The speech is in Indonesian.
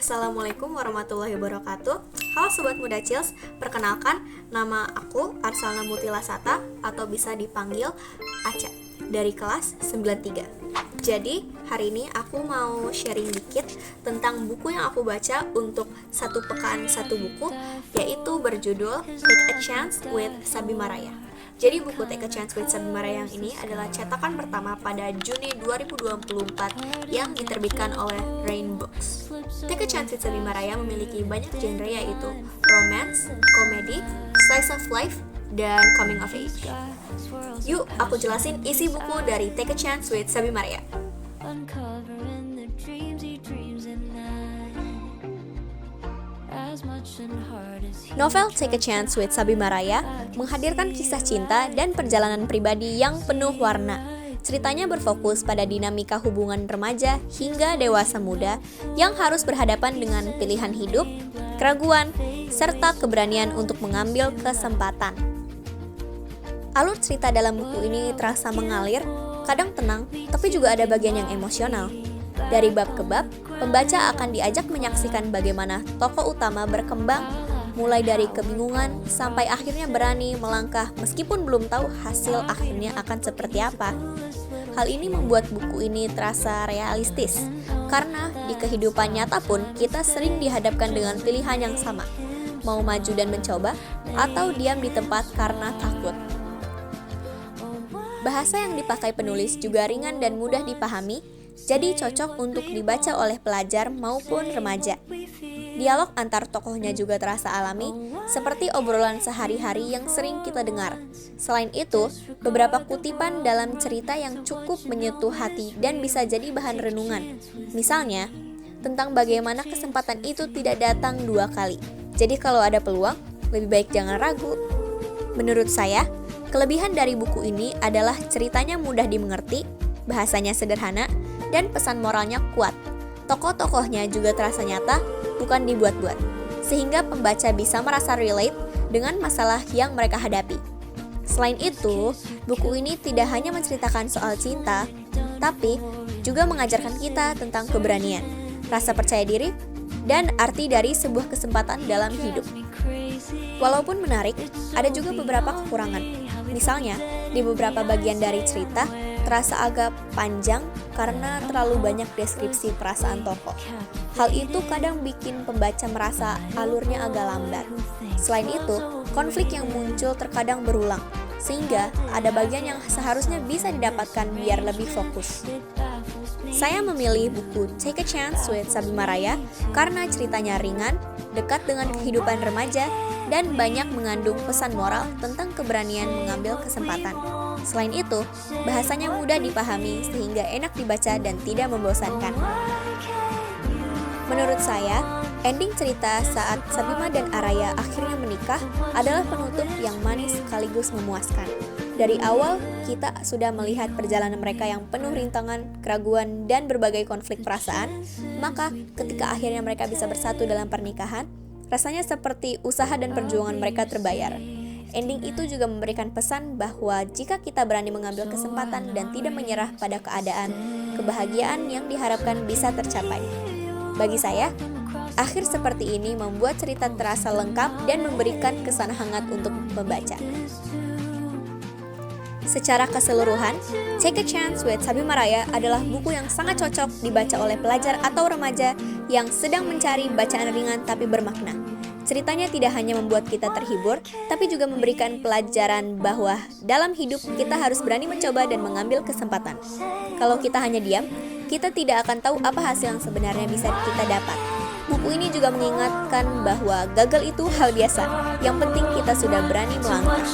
Assalamualaikum warahmatullahi wabarakatuh. Halo Sobat Muda Chills, perkenalkan nama aku Arsalna Mutilasata atau bisa dipanggil Aca dari kelas 93. Jadi hari ini aku mau sharing dikit tentang buku yang aku baca untuk satu pekan satu buku, yaitu berjudul Take a Chance with Sabima Raya. Jadi buku Take a Chance with Sabima Raya yang ini adalah cetakan pertama pada Juni 2024 yang diterbitkan oleh Rain Books. Take a Chance with Sabima Raya memiliki banyak genre, yaitu romance, komedi, slice of life, dan coming of age. Yuk, aku jelasin isi buku dari Take a Chance with Sabima Raya. Novel Take a Chance with Sabima Raya menghadirkan kisah cinta dan perjalanan pribadi yang penuh warna. Ceritanya berfokus pada dinamika hubungan remaja hingga dewasa muda yang harus berhadapan dengan pilihan hidup, keraguan, serta keberanian untuk mengambil kesempatan. Alur cerita dalam buku ini terasa mengalir, kadang tenang, tapi juga ada bagian yang emosional. Dari bab ke bab, pembaca akan diajak menyaksikan bagaimana tokoh utama berkembang, mulai dari kebingungan sampai akhirnya berani melangkah meskipun belum tahu hasil akhirnya akan seperti apa. Hal ini membuat buku ini terasa realistis, karena di kehidupan nyata pun kita sering dihadapkan dengan pilihan yang sama, mau maju dan mencoba, atau diam di tempat karena takut. Bahasa yang dipakai penulis juga ringan dan mudah dipahami, jadi cocok untuk dibaca oleh pelajar maupun remaja. Dialog antar tokohnya juga terasa alami, seperti obrolan sehari-hari yang sering kita dengar. Selain itu, beberapa kutipan dalam cerita yang cukup menyentuh hati dan bisa jadi bahan renungan. Misalnya, tentang bagaimana kesempatan itu tidak datang 2 kali. Jadi kalau ada peluang, lebih baik jangan ragu. Menurut saya, kelebihan dari buku ini adalah ceritanya mudah dimengerti, bahasanya sederhana, dan pesan moralnya kuat. Tokoh-tokohnya juga terasa nyata, bukan dibuat-buat, sehingga pembaca bisa merasa relate dengan masalah yang mereka hadapi. Selain itu, buku ini tidak hanya menceritakan soal cinta, tapi juga mengajarkan kita tentang keberanian, rasa percaya diri, dan arti dari sebuah kesempatan dalam hidup. Walaupun menarik, ada juga beberapa kekurangan. Misalnya, di beberapa bagian dari cerita terasa agak panjang karena terlalu banyak deskripsi perasaan tokoh. Hal itu kadang bikin pembaca merasa alurnya agak lambat. Selain itu, konflik yang muncul terkadang berulang, sehingga ada bagian yang seharusnya bisa didapatkan biar lebih fokus. Saya memilih buku Take a Chance with Sabima Raya karena ceritanya ringan, dekat dengan kehidupan remaja, dan banyak mengandung pesan moral tentang keberanian mengambil kesempatan. Selain itu, bahasanya mudah dipahami sehingga enak dibaca dan tidak membosankan. Menurut saya, ending cerita saat Sabima dan Araya akhirnya menikah adalah penutup yang manis sekaligus memuaskan. Dari awal, kita sudah melihat perjalanan mereka yang penuh rintangan, keraguan, dan berbagai konflik perasaan. Maka, ketika akhirnya mereka bisa bersatu dalam pernikahan, rasanya seperti usaha dan perjuangan mereka terbayar. Ending itu juga memberikan pesan bahwa jika kita berani mengambil kesempatan dan tidak menyerah pada keadaan, kebahagiaan yang diharapkan bisa tercapai. Bagi saya, akhir seperti ini membuat cerita terasa lengkap dan memberikan kesan hangat untuk pembaca. Secara keseluruhan, Take a Chance with Sabima Raya adalah buku yang sangat cocok dibaca oleh pelajar atau remaja yang sedang mencari bacaan ringan tapi bermakna. Ceritanya tidak hanya membuat kita terhibur, tapi juga memberikan pelajaran bahwa dalam hidup kita harus berani mencoba dan mengambil kesempatan. Kalau kita hanya diam, kita tidak akan tahu apa hasil yang sebenarnya bisa kita dapat. Buku ini juga mengingatkan bahwa gagal itu hal biasa, yang penting kita sudah berani melangkah.